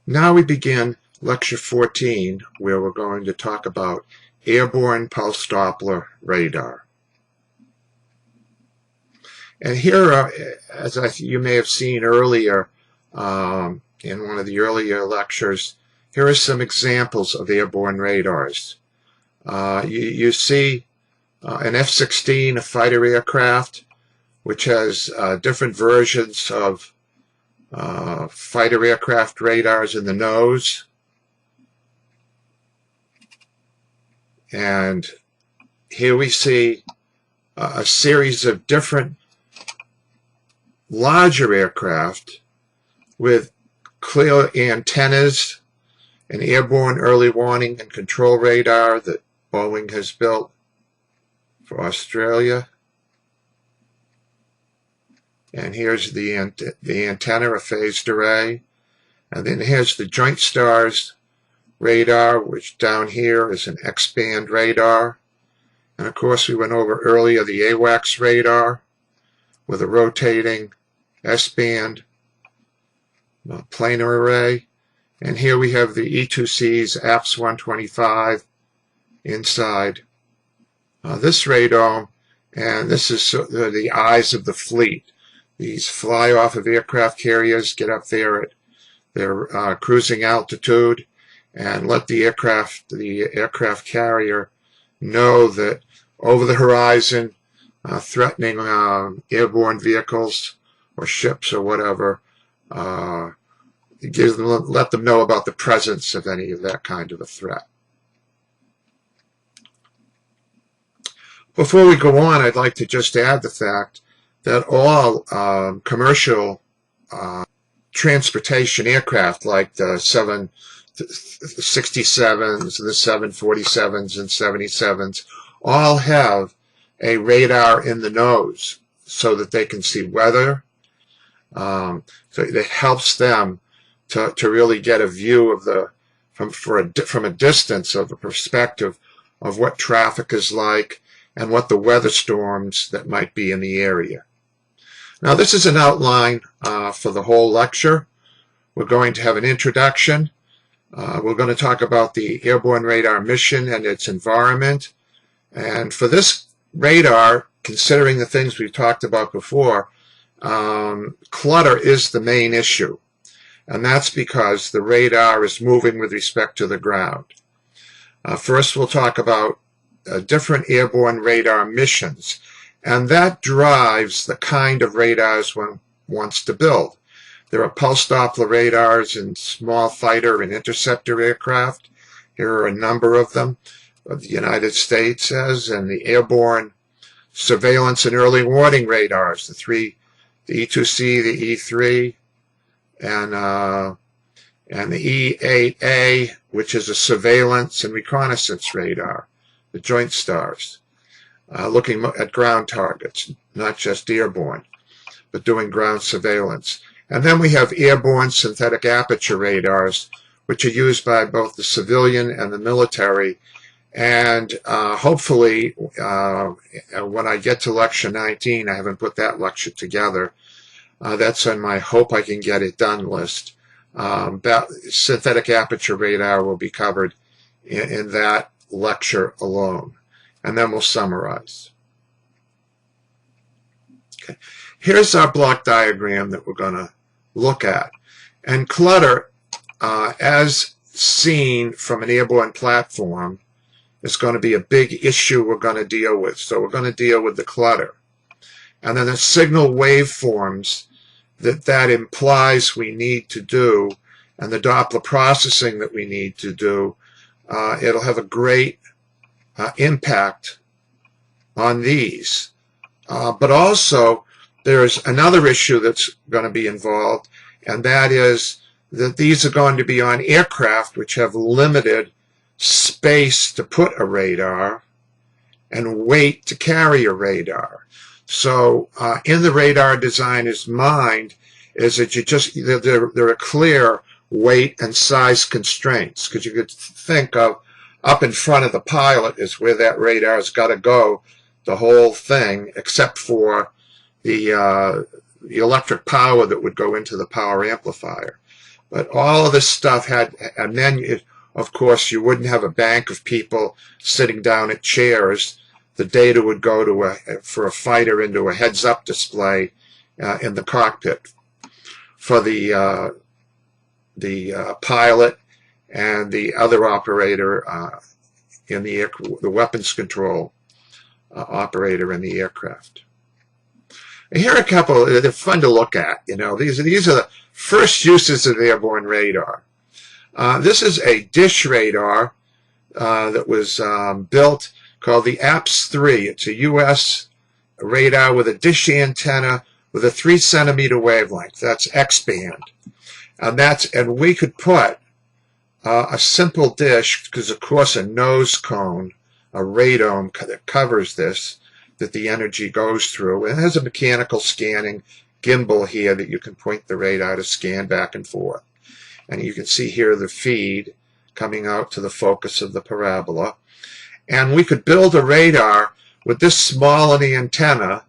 Now we begin Lecture 14, where we're going to talk about airborne pulse Doppler radar. And here, you may have seen earlier in one of the earlier lectures, here are some examples of airborne radars. You see an F-16, a fighter aircraft, which has different versions of fighter aircraft radars in the nose. And here we see a series of different larger aircraft with clear antennas, an airborne early warning and control radar that Boeing has built for Australia. And here's the antenna, a phased array. And then here's the Joint Stars radar, which down here is an X-band radar. And of course, we went over earlier the AWACS radar with a rotating S-band planar array. And here we have the E2C's APS 125 inside this radome. And this is the eyes of the fleet. These fly off of aircraft carriers, get up there at their cruising altitude, and let the aircraft carrier know that over the horizon, threatening airborne vehicles or ships or whatever, let them know about the presence of any of that kind of a threat. Before we go on, I'd like to just add the fact that all commercial transportation aircraft, like the 767s, the 747s, and 77s, all have a radar in the nose so that they can see weather. So it helps them to really get a view of from a distance of a perspective of what traffic is like and what the weather storms that might be in the area. Now, this is an outline for the whole lecture. We're going to have an introduction. We're going to talk about the airborne radar mission and its environment. And for this radar, considering the things we've talked about before, clutter is the main issue. And that's because the radar is moving with respect to the ground. First, we'll talk about different airborne radar missions. And that drives the kind of radars one wants to build. There are pulse Doppler radars in small fighter and interceptor aircraft. Here are a number of them. The United States has, and the airborne surveillance and early warning radars, the E2C, the E3, and the E8A, which is a surveillance and reconnaissance radar, the Joint Stars. Looking at ground targets, not just airborne, but doing ground surveillance. And then we have airborne synthetic aperture radars, which are used by both the civilian and the military. And hopefully, when I get to lecture 19, I haven't put that lecture together. That's on my hope I can get it done list. Synthetic aperture radar will be covered in that lecture alone. And then we'll summarize. Okay. Here's our block diagram that we're going to look at. And clutter, as seen from an airborne platform, is going to be a big issue we're going to deal with. So we're going to deal with the clutter. And then the signal waveforms that implies we need to do, and the Doppler processing that we need to do, it'll have a great impact on these. But also, there's another issue that's going to be involved, and that is that these are going to be on aircraft which have limited space to put a radar and weight to carry a radar. So in the radar designer's mind is that there are clear weight and size constraints, because you could think of up in front of the pilot is where that radar's got to go, the whole thing, except for the electric power that would go into the power amplifier. But all of this stuff had, and then, of course, you wouldn't have a bank of people sitting down at chairs. The data would go to for a fighter into a heads-up display in the cockpit. For the pilot and the other operator in the weapons control operator in the aircraft. And here are a couple. They're fun to look at. You know, these are the first uses of airborne radar. This is a dish radar that was built called the APS-3. It's a U.S. radar with a dish antenna with a 3-centimeter wavelength. That's X-band. And we could put a simple dish, because of course a nose cone, a radome that covers this, that the energy goes through. It has a mechanical scanning gimbal here that you can point the radar to scan back and forth. And you can see here the feed coming out to the focus of the parabola. And we could build a radar with this small an antenna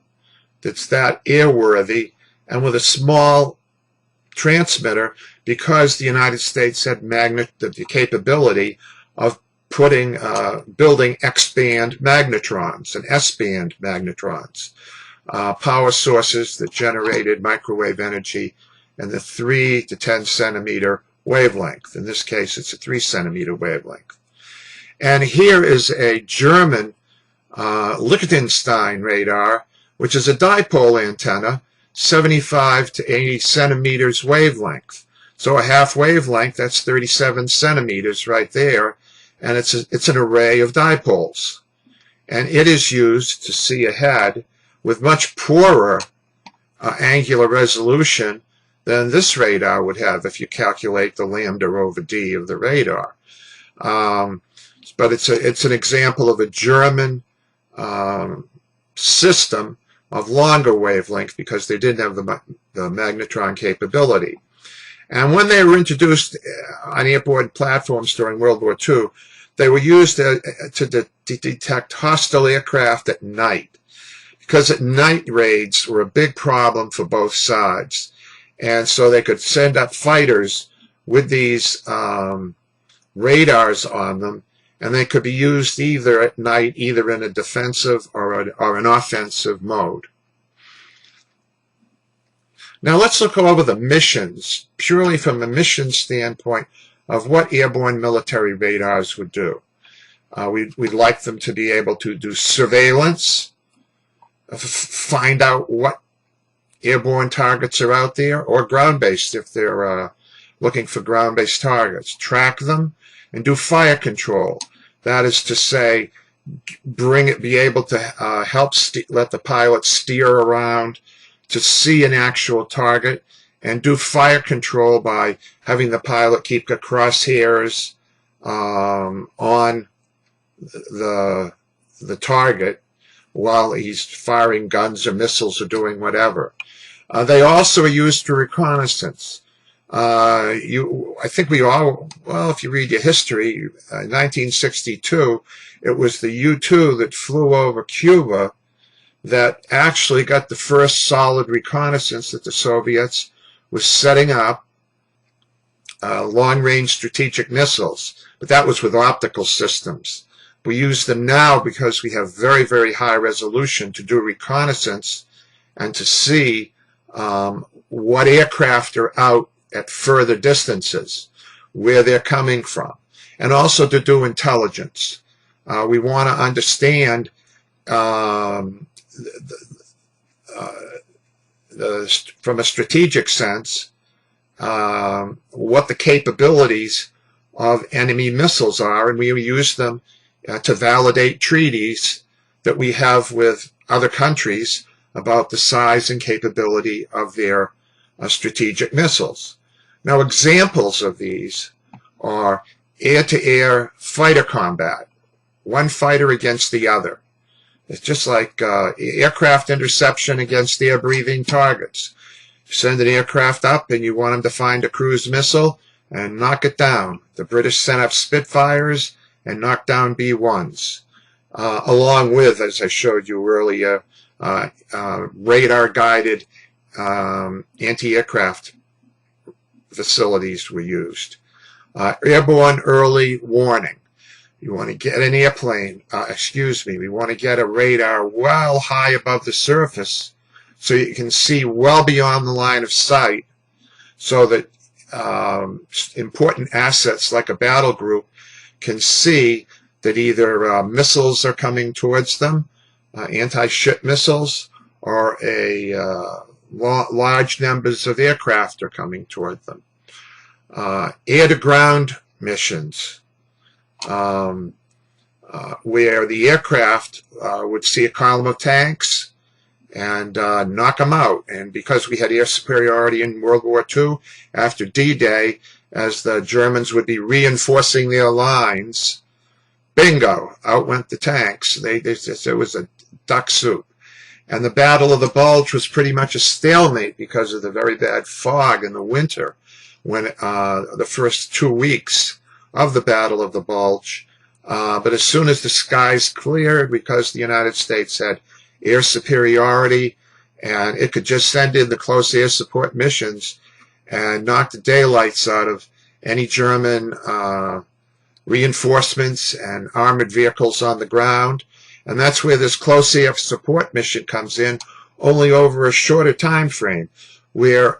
that's that airworthy, and with a small transmitter, because the United States had the capability of building X-band magnetrons and S-band magnetrons, power sources that generated microwave energy in the 3 to 10 centimeter wavelength. In this case, it's a 3-centimeter wavelength. And here is a German Liechtenstein radar, which is a dipole antenna, 75 to 80 centimeters wavelength. So a half wavelength, that's 37 centimeters right there, and it's an array of dipoles. And it is used to see ahead with much poorer angular resolution than this radar would have if you calculate the lambda over d of the radar. But it's an example of a German system of longer wavelength, because they didn't have the magnetron capability. And when they were introduced on airborne platforms during World War II, they were used to detect hostile aircraft at night, because at night raids were a big problem for both sides. And so they could send up fighters with these radars on them, and they could be used either at night, either in a defensive or an offensive mode. Now let's look over the missions, purely from a mission standpoint of what airborne military radars would do. We'd like them to be able to do surveillance, find out what airborne targets are out there, or ground-based if they're looking for ground-based targets, track them, and do fire control. That is to say, be able to help let the pilot steer around to see an actual target, and do fire control by having the pilot keep the crosshairs on the target while he's firing guns or missiles or doing whatever. They also are used for reconnaissance. I think we all, well, if you read your history, in 1962, it was the U-2 that flew over Cuba that actually got the first solid reconnaissance that the Soviets was setting up long-range strategic missiles. But that was with optical systems. We use them now because we have very, very high resolution to do reconnaissance and to see what aircraft are out at further distances, where they're coming from, and also to do intelligence. We want to understand from a strategic sense what the capabilities of enemy missiles are, and we use them to validate treaties that we have with other countries about the size and capability of their strategic missiles. Now, examples of these are air-to-air fighter combat, one fighter against the other. It's just like aircraft interception against air-breathing targets. You send an aircraft up and you want them to find a cruise missile and knock it down. The British sent up Spitfires and knocked down B-1s, along with, as I showed you earlier, radar-guided anti-aircraft facilities were used. Airborne early warning. You want to get an airplane, we want to get a radar well high above the surface so you can see well beyond the line of sight, so that important assets like a battle group can see that either missiles are coming towards them, anti-ship missiles, or large numbers of aircraft are coming toward them. Air-to-ground missions, where the aircraft would see a column of tanks and knock them out. And because we had air superiority in World War II, after D-Day, as the Germans would be reinforcing their lines, bingo, out went the tanks. It was a duck soup. And the Battle of the Bulge was pretty much a stalemate because of the very bad fog in the winter, when the first 2 weeks of the Battle of the Bulge. But as soon as the skies cleared, because the United States had air superiority, and it could just send in the close air support missions and knock the daylights out of any German reinforcements and armored vehicles on the ground. And that's where this close air support mission comes in, only over a shorter time frame, where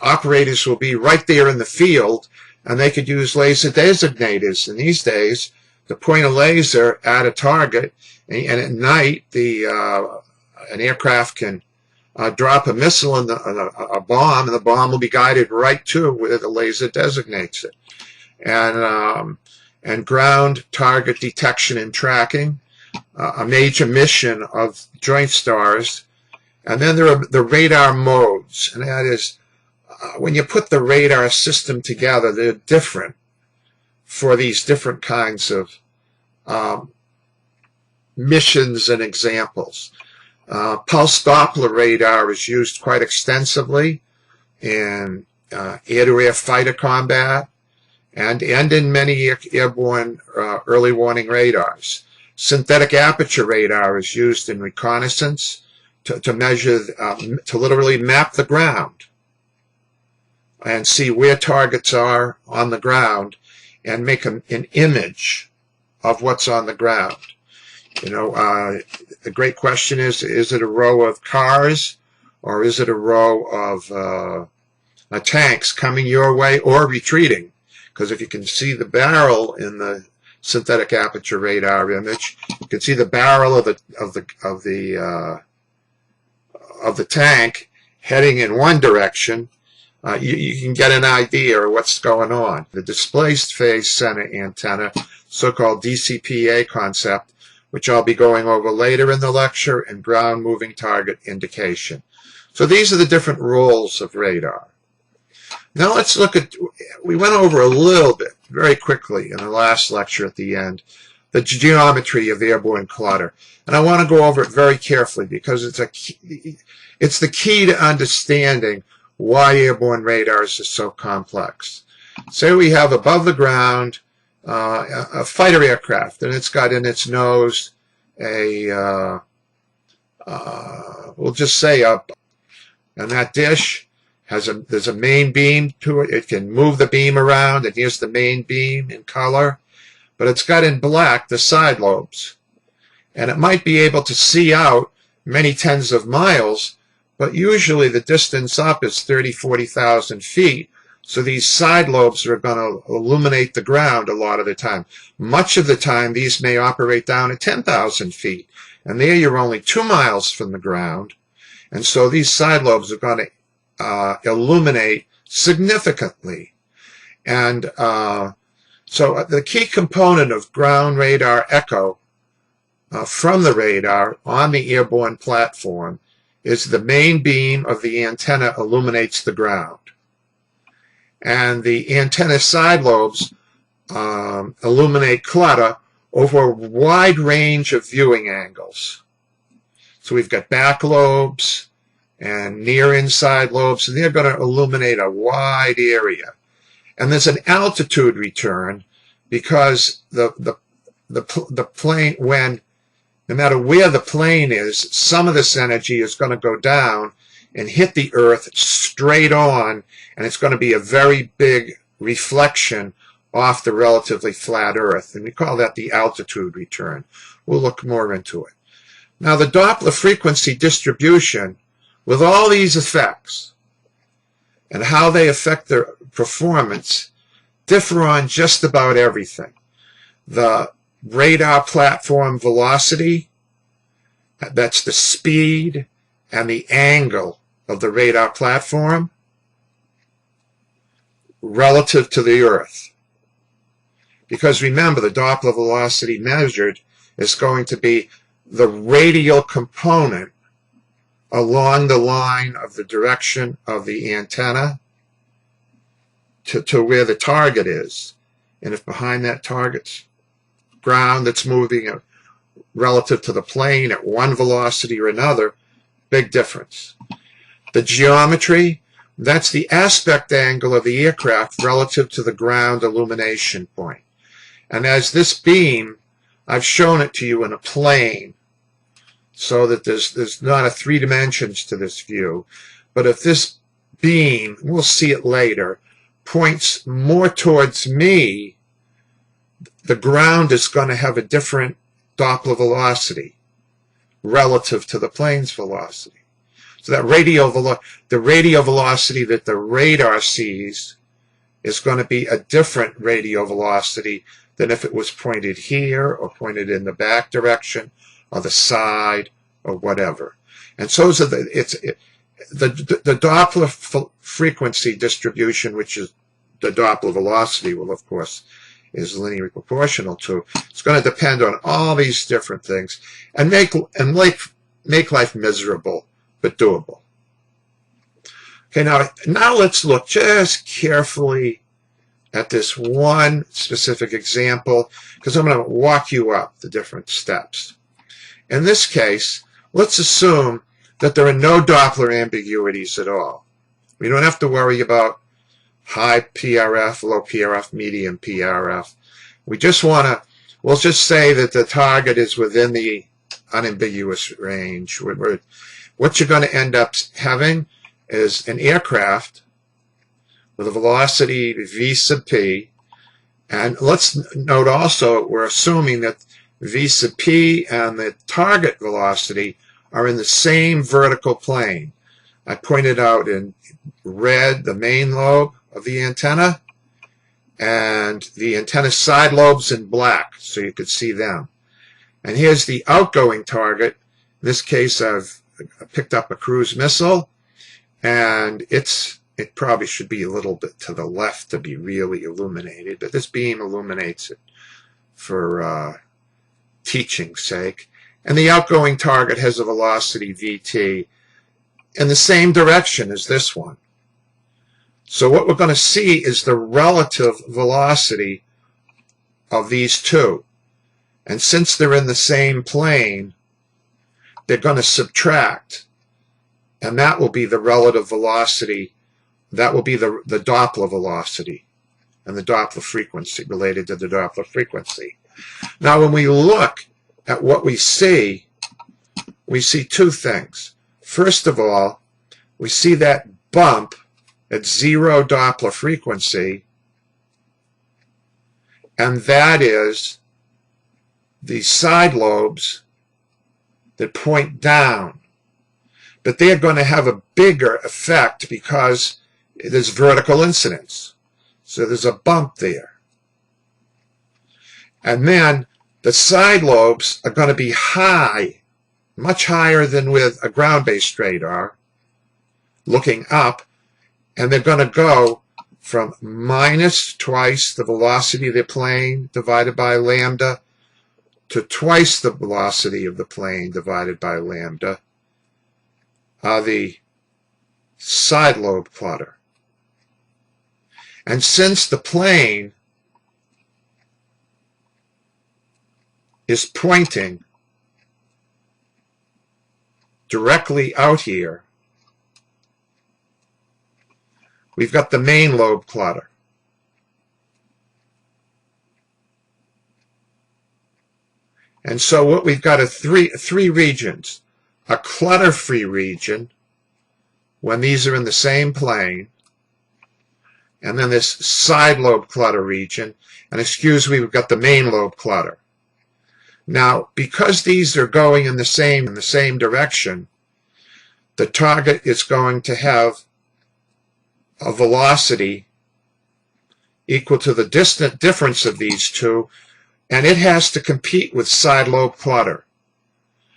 operators will be right there in the field, and they could use laser designators. In these days, to point a laser at a target, and at night, an aircraft can drop a missile and a bomb, and the bomb will be guided right to where the laser designates it. And ground target detection and tracking, a major mission of Joint Stars. And then there are the radar modes, and that is, when you put the radar system together, they're different for these different kinds of missions and examples. Pulse Doppler radar is used quite extensively in air-to-air fighter combat and in many airborne early warning radars. Synthetic aperture radar is used in reconnaissance to measure, to literally map the ground and see where targets are on the ground and make an image of what's on the ground. You know, the great question is it a row of cars, or is it a row of tanks coming your way or retreating? Because if you can see the barrel in the synthetic aperture radar image, you can see the barrel of the tank heading in one direction. You can get an idea of what's going on. The displaced phase center antenna, so-called DCPA concept, which I'll be going over later in the lecture, and ground moving target indication. So these are the different roles of radar. Now let's look at, we went over a little bit, very quickly in the last lecture at the end, the geometry of airborne clutter. And I want to go over it very carefully because it's the key to understanding why airborne radars are so complex. Say we have above the ground a fighter aircraft, and it's got in its nose we'll just say and that dish there's a main beam to it. It can move the beam around, and here's the main beam in color, but it's got in black the side lobes. And it might be able to see out many tens of miles, but usually the distance up is 40,000 feet. So these side lobes are going to illuminate the ground a lot of the time. Much of the time, these may operate down at 10,000 feet. And there you're only 2 miles from the ground. And so these side lobes are going to illuminate significantly. And so the key component of ground radar echo from the radar on the airborne platform is the main beam of the antenna illuminates the ground. And the antenna side lobes illuminate clutter over a wide range of viewing angles. So we've got back lobes and near inside lobes, and they're going to illuminate a wide area. And there's an altitude return because the plane, no matter where the plane is, some of this energy is going to go down and hit the Earth straight on, and it's going to be a very big reflection off the relatively flat Earth, and we call that the altitude return. We'll look more into it. Now, the Doppler frequency distribution, with all these effects and how they affect their performance, differ on just about everything. The radar platform velocity, that's the speed and the angle of the radar platform relative to the Earth. Because remember, the Doppler velocity measured is going to be the radial component along the line of the direction of the antenna to where the target is. And if behind that target's ground that's moving relative to the plane at one velocity or another, big difference. The geometry, that's the aspect angle of the aircraft relative to the ground illumination point. And as this beam, I've shown it to you in a plane, so that there's not a 3 dimensions to this view. But if this beam, we'll see it later, points more towards me, the ground is going to have a different Doppler velocity relative to the plane's velocity. So that the radial velocity that the radar sees is going to be a different radial velocity than if it was pointed here or pointed in the back direction or the side or whatever. And so the Doppler frequency distribution, which is the Doppler velocity, will of course is linearly proportional to. It's going to depend on all these different things and make life miserable but doable. Okay, now let's look just carefully at this one specific example, because I'm going to walk you up the different steps. In this case, let's assume that there are no Doppler ambiguities at all. We don't have to worry about high PRF, low PRF, medium PRF. We'll just say that the target is within the unambiguous range. What you're going to end up having is an aircraft with a velocity v sub p, and let's note also we're assuming that v sub p and the target velocity are in the same vertical plane. I pointed out in red the main lobe of the antenna and the antenna side lobes in black, so you could see them. And here's the outgoing target. In this case, I've picked up a cruise missile, and it probably should be a little bit to the left to be really illuminated, but this beam illuminates it for teaching's sake. And the outgoing target has a velocity vt in the same direction as this one. So what we're going to see is the relative velocity of these two. And since they're in the same plane, they're going to subtract. And that will be the relative velocity. That will be the Doppler velocity and the Doppler frequency related to the Doppler frequency. Now, when we look at what we see two things. First of all, we see that bump at 0 Doppler frequency, and that is the side lobes that point down. But they're going to have a bigger effect because there's vertical incidence. So there's a bump there. And then the side lobes are going to be high, much higher than with a ground-based radar, looking up, and they're going to go from minus twice the velocity of the plane divided by lambda to twice the velocity of the plane divided by lambda, the side lobe clutter. And since the plane is pointing directly out here, we've got the main lobe clutter. And so what we've got are three regions. A clutter-free region, when these are in the same plane, and then this side lobe clutter region, and excuse me, we've got the main lobe clutter. Now, because these are going in the same direction, the target is going to have a velocity equal to the distant difference of these two, and it has to compete with side lobe clutter.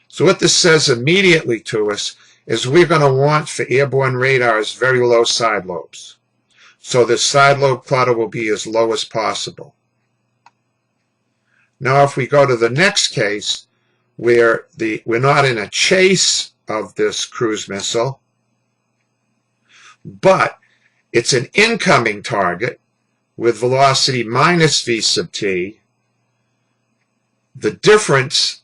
So what this says immediately to us is we're going to want for airborne radars very low side lobes. So the side lobe clutter will be as low as possible. Now if we go to the next case, where we're not in a chase of this cruise missile, but it's an incoming target with velocity minus v sub t, the difference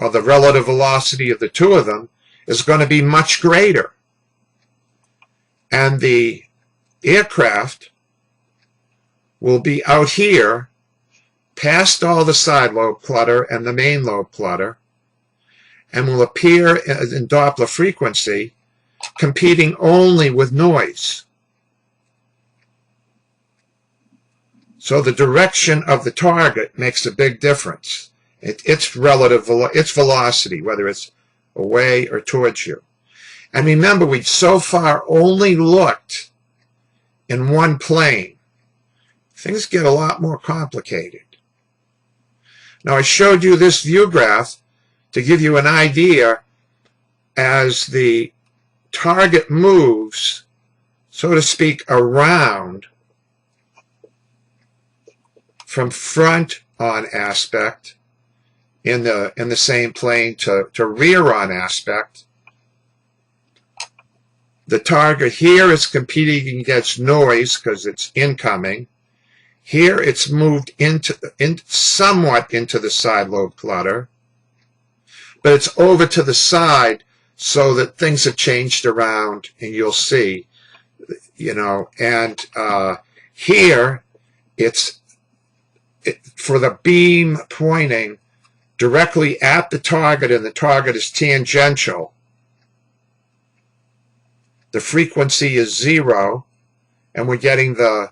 of the relative velocity of the two of them is going to be much greater. And the aircraft will be out here past all the side lobe clutter and the main lobe clutter, and will appear in Doppler frequency competing only with noise. So the direction of the target makes a big difference. Its velocity, whether it's away or towards you. And remember, we've so far only looked in one plane. Things get a lot more complicated. Now I showed you this view graph to give you an idea as the target moves, so to speak, around from front on aspect in the same plane to rear on aspect. The target here is competing against noise because it's incoming. Here it's moved somewhat into the side lobe clutter, but it's over to the side so that things have changed around, and you'll see, and here it's for the beam pointing directly at the target, and the target is tangential. The frequency is 0, and we're getting the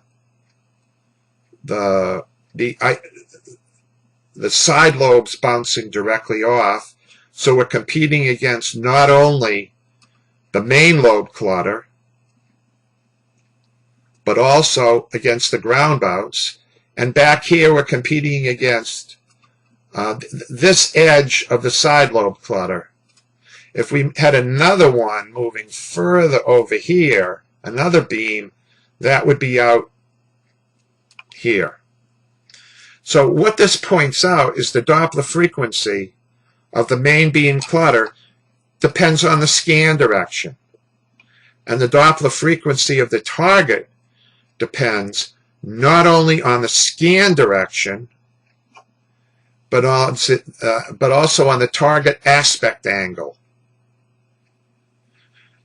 side lobes bouncing directly off. So we're competing against not only the main lobe clutter, but also against the ground bounce. And back here we're competing against this edge of the side lobe clutter. If we had another one moving further over here, another beam, that would be out here. So what this points out is the Doppler frequency of the main beam clutter depends on the scan direction. And the Doppler frequency of the target depends not only on the scan direction, but also on the target aspect angle.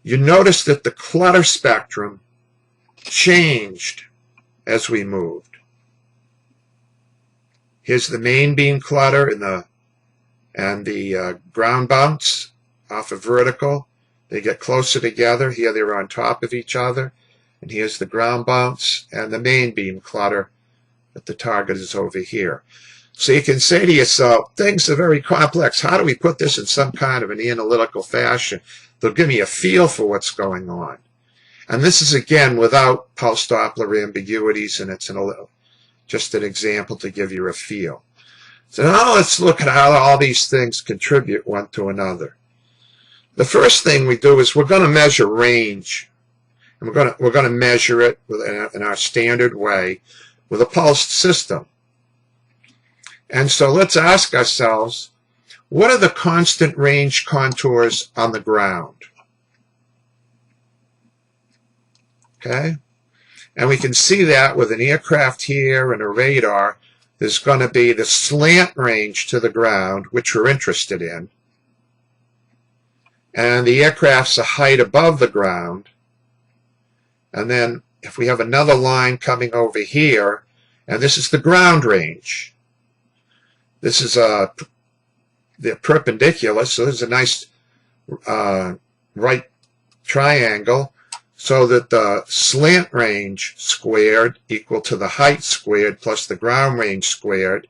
You notice that the clutter spectrum changed as we moved. Here's the main beam clutter and the ground bounce off of vertical. They get closer together. Here they're on top of each other. And here's the ground bounce and the main beam clutter, but the target is over here. So you can say to yourself, things are very complex. How do we put this in some kind of an analytical fashion? They'll give me a feel for what's going on. And this is, again, without pulse Doppler ambiguities, and it's just an example to give you a feel. So now let's look at how all these things contribute one to another. The first thing we do is we're going to measure range. And we're going to measure it in our standard way with a pulsed system. And so let's ask ourselves, what are the constant range contours on the ground? Okay? And we can see that with an aircraft here and a radar. There's going to be the slant range to the ground, which we're interested in. And the aircraft's a height above the ground. And then if we have another line coming over here, and this is the ground range. This is the perpendicular, so there's a nice right triangle so that the slant range squared equal to the height squared plus the ground range squared.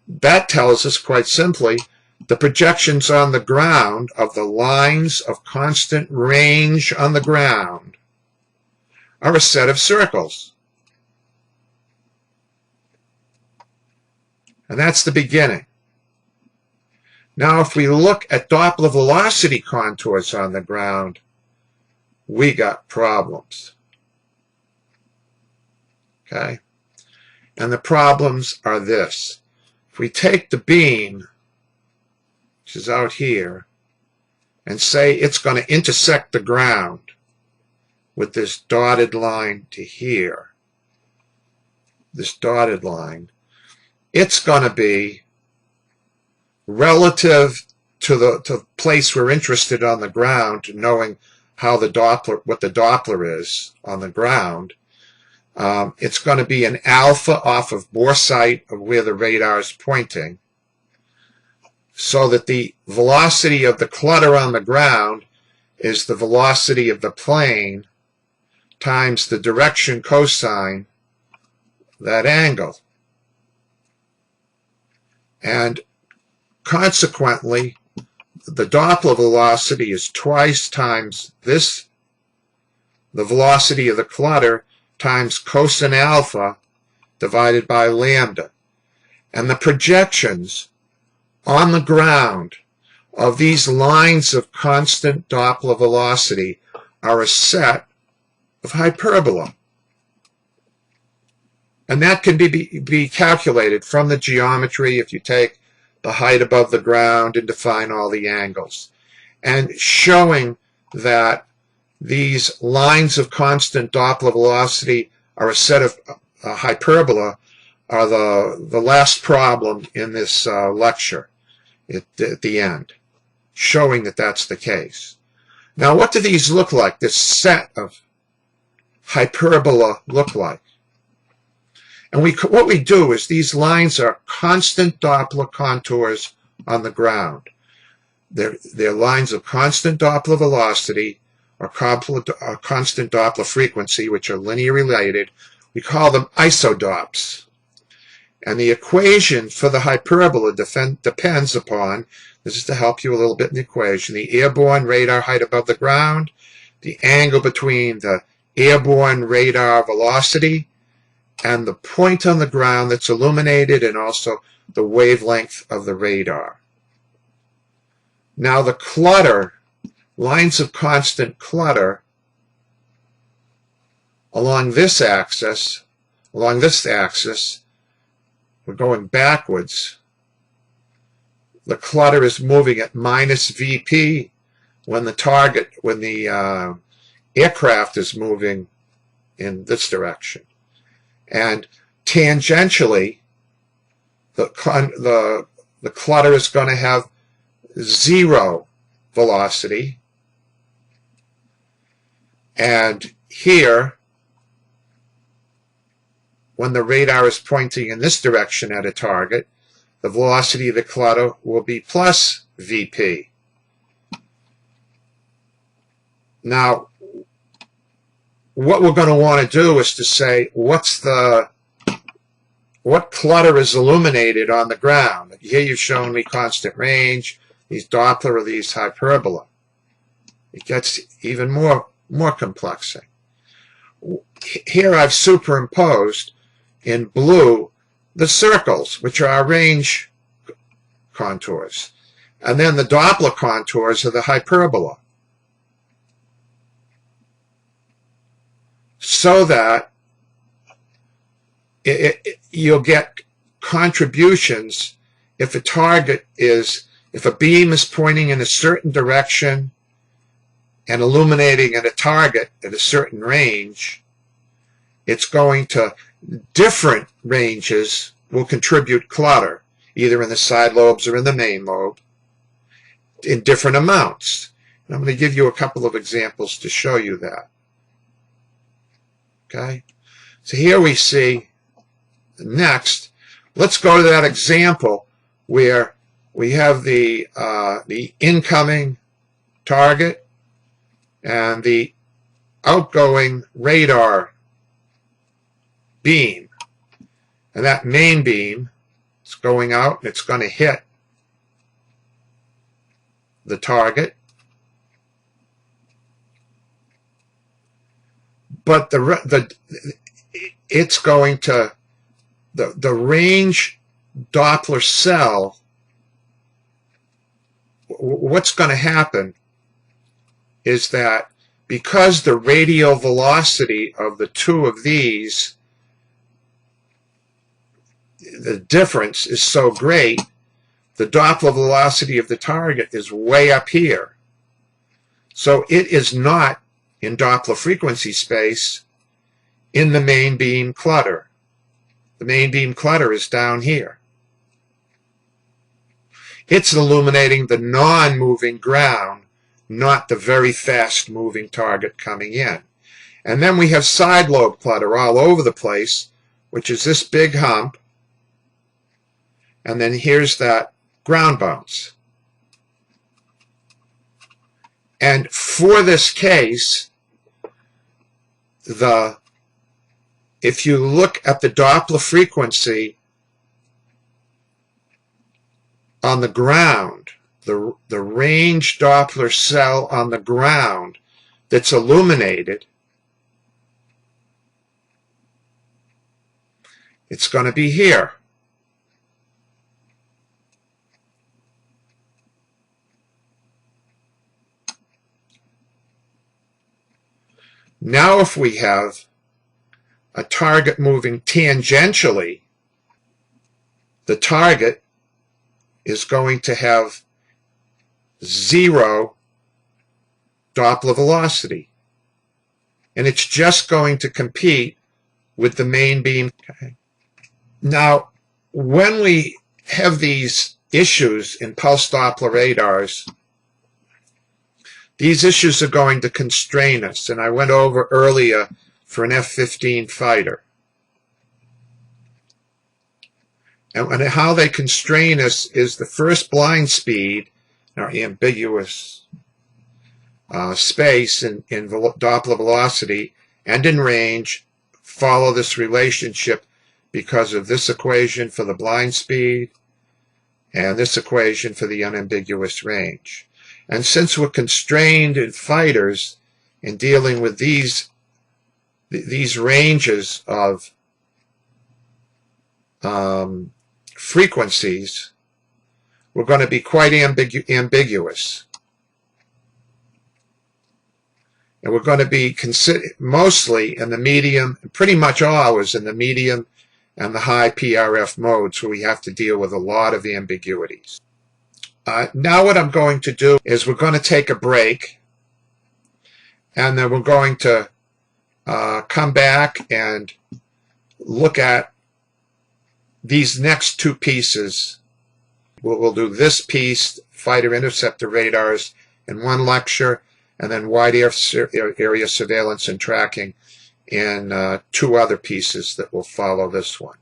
That tells us quite simply the projections on the ground of the lines of constant range on the ground are a set of circles. And that's the beginning. Now, if we look at Doppler velocity contours on the ground, we got problems. Okay? And the problems are this. If we take the beam, which is out here, and say it's going to intersect the ground with this dotted line to here, this dotted line, it's going to be relative to the place we're interested on the ground, knowing how the Doppler, what the Doppler is on the ground. It's going to be an alpha off of bore sight of where the radar is pointing, so that the velocity of the clutter on the ground is the velocity of the plane times the direction cosine that angle. And consequently, the Doppler velocity is twice times this, the velocity of the clutter, times cosine alpha divided by lambda. And the projections on the ground of these lines of constant Doppler velocity are a set of hyperbola. And that can be calculated from the geometry if you take the height above the ground and define all the angles. And showing that these lines of constant Doppler velocity are a set of hyperbola are the last problem in this lecture at the end, showing that that's the case. Now, what do these look like, this set of hyperbola look like? And what we do is these lines are constant Doppler contours on the ground. They're lines of constant Doppler velocity or constant Doppler frequency, which are linear related. We call them isodops. And the equation for the hyperbola depends upon, this is to help you a little bit in the equation, the airborne radar height above the ground, the angle between the airborne radar velocity and the point on the ground that's illuminated, and also the wavelength of the radar. Now the clutter, lines of constant clutter along this axis, we're going backwards. The clutter is moving at minus VP when the aircraft is moving in this direction. And tangentially, the clutter is going to have zero velocity. And here, when the radar is pointing in this direction at a target, the velocity of the clutter will be plus VP. Now, what we're going to want to do is to say, what clutter is illuminated on the ground? Here you've shown me constant range, these Doppler or these hyperbola. It gets even more complexing. Here I've superimposed in blue the circles, which are our range contours. And then the Doppler contours are the hyperbola. So that you'll get contributions if if a beam is pointing in a certain direction and illuminating at a target at a certain range, it's going to, different ranges will contribute clutter, either in the side lobes or in the main lobe, in different amounts. And I'm going to give you a couple of examples to show you that. Okay, so here we see, next, let's go to that example where we have the incoming target and the outgoing radar beam. And that main beam is going out, and it's going to hit the target. But it's going to, the range Doppler cell, what's going to happen is that because the radial velocity of the two of these, the difference is so great, the Doppler velocity of the target is way up here. So it is not in Doppler frequency space in the main beam clutter. The main beam clutter is down here. It's illuminating the non-moving ground, not the very fast-moving target coming in. And then we have side lobe clutter all over the place, which is this big hump. And then here's that ground bounce. And for this case, if you look at the Doppler frequency on the ground, the range Doppler cell on the ground that's illuminated, it's going to be here. Now if we have a target moving tangentially, the target is going to have 0 Doppler velocity. And it's just going to compete with the main beam. Okay. Now, when we have these issues in pulse Doppler radars, these issues are going to constrain us, and I went over earlier for an F-15 fighter. And how they constrain us is the first blind speed, or ambiguous space in Doppler velocity and in range, follow this relationship because of this equation for the blind speed and this equation for the unambiguous range. And since we're constrained in fighters in dealing with these ranges of frequencies, we're going to be quite ambiguous. And we're going to be mostly in the medium, pretty much always in the medium and the high PRF modes, where we have to deal with a lot of ambiguities. Now what I'm going to do is we're going to take a break, and then we're going to come back and look at these next two pieces. We'll do this piece, fighter interceptor radars, in one lecture, and then wide area surveillance and tracking in two other pieces that will follow this one.